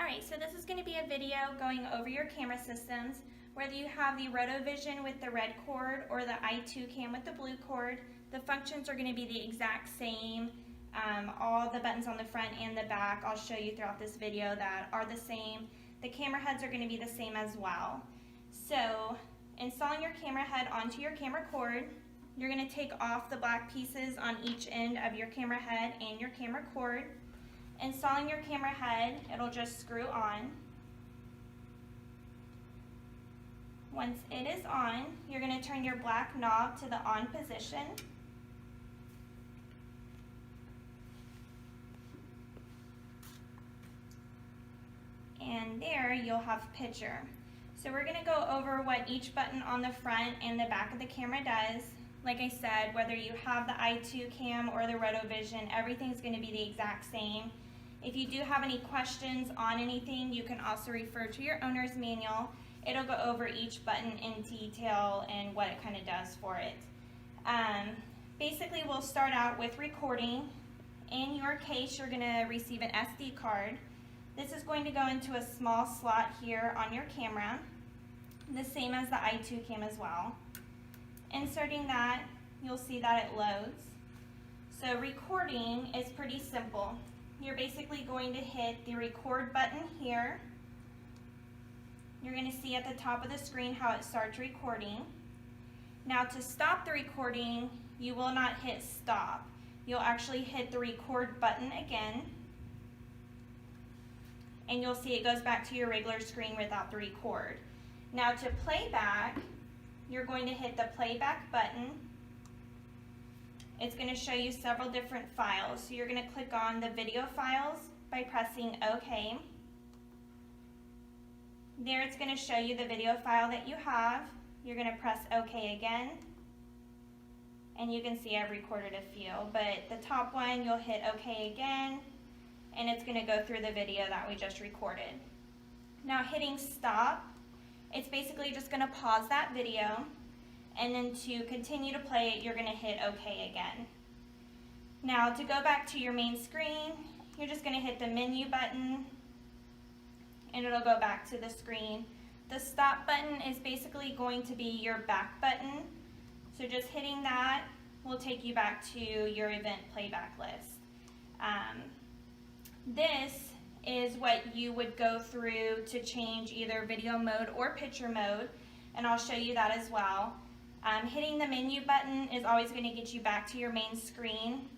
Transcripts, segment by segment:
Alright, so this is going to be a video going over your camera systems. Whether you have the RotoVision with the red cord or the i2 cam with the blue cord, the functions are going to be the exact same. All the buttons on the front and the back, I'll show you throughout this video, that are the same. The camera heads are going to be the same as well. So, installing your camera head onto your camera cord, you're going to take off the black pieces on each end of your camera head and your camera cord. Installing your camera head, it'll just screw on. Once it is on, you're going to turn your black knob to the on position. And there you'll have picture. So we're going to go over what each button on the front and the back of the camera does. Like I said, whether you have the i2 cam or the RotoVision, everything's going to be the exact same. If you do have any questions on anything, you can also refer to your owner's manual. It'll go over each button in detail and what it kind of does for it. Basically, we'll start out with recording. In your case, you're going to receive an SD card. This is going to go into a small slot here on your camera, the same as the i2 cam as well. Inserting that, you'll see that it loads. So recording is pretty simple. You're basically going to hit the record button here. You're going to see at the top of the screen how it starts recording. Now to stop the recording, you will not hit stop. You'll actually hit the record button again, and you'll see it goes back to your regular screen without the record. Now to playback, you're going to hit the playback button. It's going to show you several different files. So you're going to click on the video files by pressing OK. There it's going to show you the video file that you have. You're going to press OK again. And you can see I've recorded a few. But the top one, you'll hit OK again. And it's going to go through the video that we just recorded. Now hitting stop, it's basically just going to pause that video. And then to continue to play it, you're going to hit OK again. Now to go back to your main screen, you're just going to hit the menu button and it'll go back to the screen. The stop button is basically going to be your back button. So just hitting that will take you back to your event playback list. This is what you would go through to change either video mode or picture mode, and I'll show you that as well. Hitting the menu button is always going to get you back to your main screen,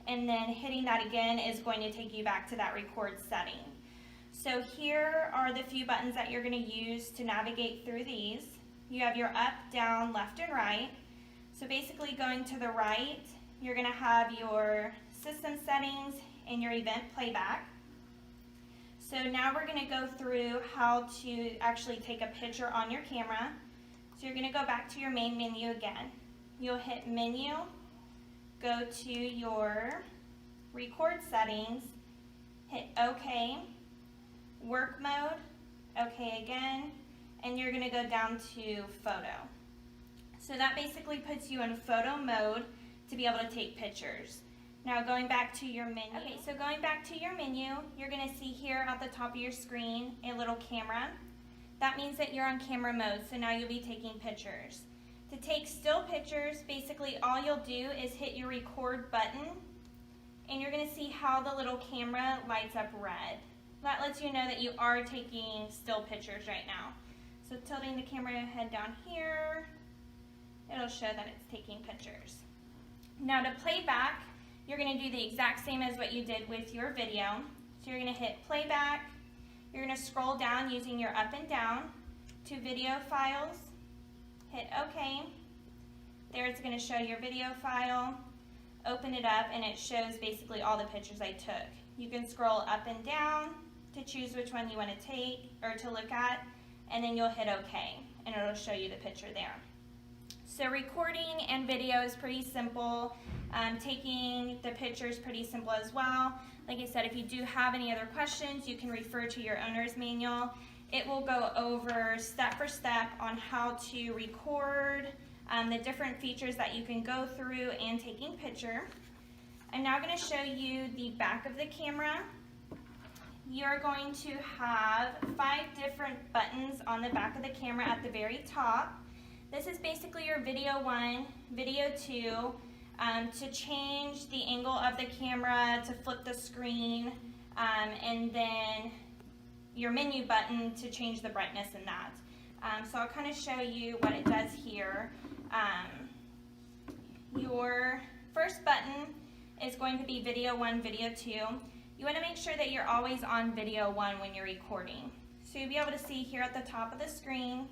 and then hitting that again is going to take you back to that record setting. So here are the few buttons that you're going to use to navigate through these. You have your up, down, left, and right. So basically going to the right, you're going to have your system settings and your event playback. So now we're going to go through how to actually take a picture on your camera. So you're going to go back to your main menu again. You'll hit menu, go to your record settings, hit OK, work mode, OK again, and you're going to go down to photo. So that basically puts you in photo mode to be able to take pictures. Now going back to your menu. Okay, so going back to your menu, you're going to see here at the top of your screen a little camera. That means that you're on camera mode, so now you'll be taking pictures. To take still pictures, basically all you'll do is hit your record button, and you're going to see how the little camera lights up red. That lets you know that you are taking still pictures right now. So tilting the camera head down here, it'll show that it's taking pictures. Now to play back, you're going to do the exact same as what you did with your video. So you're going to hit playback. You're going to scroll down using your up and down to video files. Hit OK. There it's going to show your video file. Open it up and it shows basically all the pictures I took. You can scroll up and down to choose which one you want to take or to look at, and then you'll hit OK and it'll show you the picture there. So recording and video is pretty simple. Taking the picture is pretty simple as well. Like I said, if you do have any other questions, you can refer to your owner's manual. It will go over step for step on how to record, the different features that you can go through and taking picture. I'm now going to show you the back of the camera. you're going to have 5 different buttons on the back of the camera at the very top. This is basically your video 1, video 2, to change the angle of the camera, to flip the screen, and then your menu button to change the brightness in that. So I'll kind of show you what it does here. Your first button is going to be video 1, video 2. You want to make sure that you're always on video 1 when you're recording. So you'll be able to see here at the top of the screen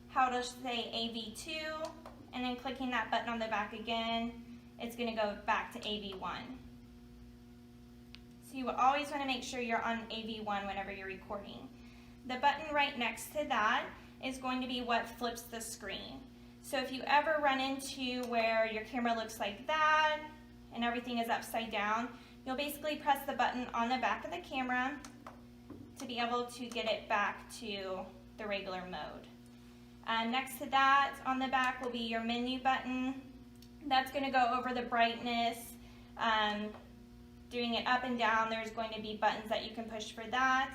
how to say AV2, and then clicking that button on the back again, it's going to go back to AV1. So you will always want to make sure you're on AV1 whenever you're recording. The button right next to that is going to be what flips the screen. So if you ever run into where your camera looks like that and everything is upside down, you'll basically press the button on the back of the camera to be able to get it back to the regular mode. Next to that on the back will be your menu button. That's going to go over the brightness, doing it up and down. There's going to be buttons that you can push for that,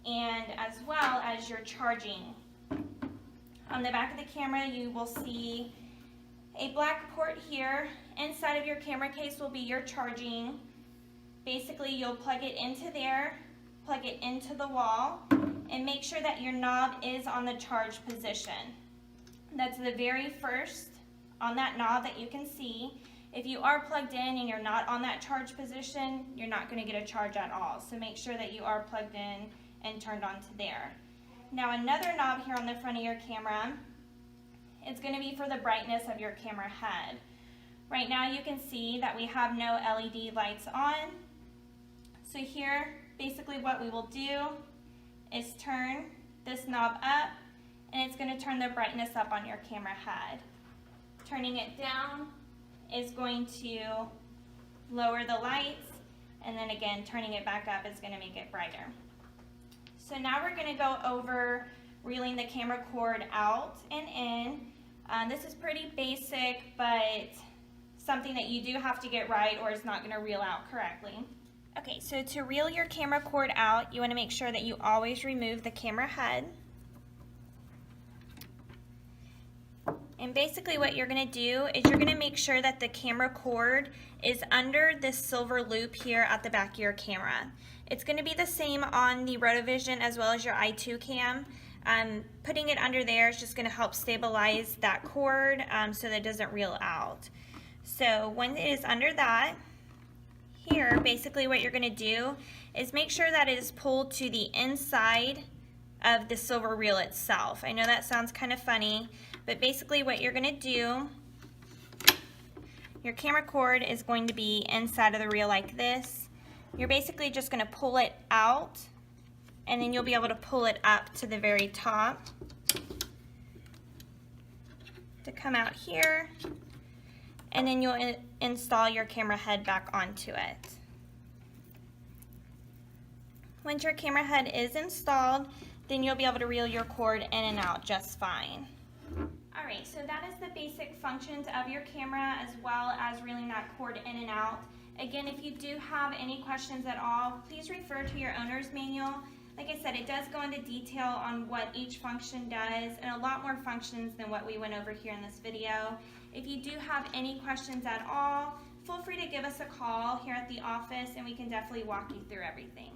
and as well as your charging. On the back of the camera you will see a black port here. Inside of your camera case will be your charging. Basically you'll plug it into there, plug it into the wall, and make sure that your knob is on the charge position. That's the very first on that knob that you can see. If you are plugged in and you're not on that charge position, you're not going to get a charge at all. So make sure that you are plugged in and turned on to there. Now another knob here on the front of your camera, it's going to be for the brightness of your camera head. Right now you can see that we have no LED lights on. So here, basically what we will do is turn this knob up, and it's going to turn the brightness up on your camera head. Turning it down is going to lower the lights, and then again turning it back up is going to make it brighter. So now we're going to go over reeling the camera cord out and in. This is pretty basic, but something that you do have to get right or it's not going to reel out correctly. Okay, so to reel your camera cord out, you want to make sure that you always remove the camera head. And basically what you're going to do is you're going to make sure that the camera cord is under this silver loop here at the back of your camera. It's going to be the same on the Rotovision as well as your i2 cam. Putting it under there is just going to help stabilize that cord so that it doesn't reel out. So when it is under that, here basically what you're going to do is make sure that it is pulled to the inside of the silver reel itself. I know that sounds kind of funny, but basically what you're going to do, your camera cord is going to be inside of the reel like this. You're basically just going to pull it out, and then you'll be able to pull it up to the very top to come out here, and then you'll install your camera head back onto it. Once your camera head is installed, then you'll be able to reel your cord in and out just fine. Alright, so that is the basic functions of your camera as well as reeling that cord in and out. Again, if you do have any questions at all, please refer to your owner's manual. Like I said, it does go into detail on what each function does and a lot more functions than what we went over here in this video. If you do have any questions at all, feel free to give us a call here at the office and we can definitely walk you through everything.